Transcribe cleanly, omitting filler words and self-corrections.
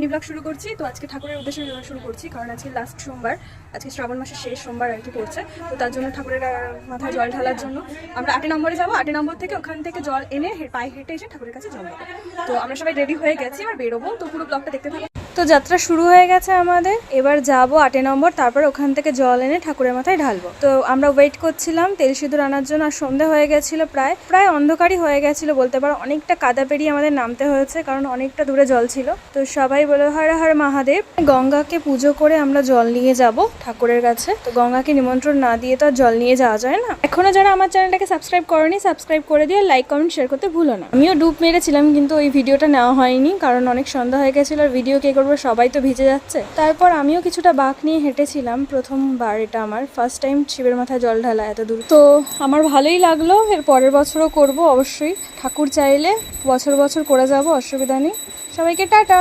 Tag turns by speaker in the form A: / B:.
A: Mini blog শুরু করছি। তো আজকে ঠাকুরের উদ্দেশ্যে শুরু করছি, কারণ আজকে লাস্ট সোমবার, আজকে শ্রাবণ মাসের শেষ সোমবার আর কি পড়ছে। তো তার জন্য ঠাকুরের মাথায় জল ঢালার জন্য আমরা 8 নম্বরে যাবো। 8 নম্বর থেকে ওখান থেকে জল এনে পায়ে হেঁটে এসে ঠাকুরের কাছে জল দেবো। তো আমরা সবাই রেডি হয়ে গেছি, এবার বেরোবো। তো পুরো ব্লগটা দেখতে থাকো। তো যাত্রা শুরু হয়ে গেছে আমাদের, এবার যাবো 8 নম্বর, তারপর ওখান থেকে জল এনে ঠাকুরের মাথায় ঢালবো। তো আমরা ওয়েট করছিলাম তেল সিঁদুর আনার জন্য, আর সন্ধে হয়ে গেছিল, প্রায় অন্ধকারই হয়ে গেছিল বলতে পারো। অনেকটা কাদা পেরিয়ে আমাদের নামতে হয়েছে, কারণ অনেকটা দূরে জল ছিল। তো সবাই বলে হর হর মহাদেব। গঙ্গাকে পুজো করে আমরা জল নিয়ে যাব ঠাকুরের কাছে। তো গঙ্গাকে নিমন্ত্রণ না দিয়ে তো আর জল নিয়ে যাওয়া যায় না। এখনো যারা আমার চ্যানেলটাকে সাবস্ক্রাইব করেনি, সাবস্ক্রাইব করে দিয়ে লাইক কমেন্ট শেয়ার করতে ভুলো না। আমিও ডুব মেরেছিলাম, কিন্তু ওই ভিডিওটা নেওয়া হয়নি, কারণ অনেক সন্ধ্যা হয়ে গেছিল, আর ভিডিও কে করবো, সবাই তো ভিজে যাচ্ছে। তারপর আমিও কিছুটা বাঁক নিয়ে হেঁটেছিলাম, প্রথমবার, এটা আমার ফার্স্ট টাইম শিবের মাথায় জল ঢালা এত দূর। তো আমার ভালোই লাগলো, এর পরের বছরও করব অবশ্যই। ঠাকুর চাইলে বছর বছর করে যাব, অসুবিধা নেই। সবাইকে টাটা।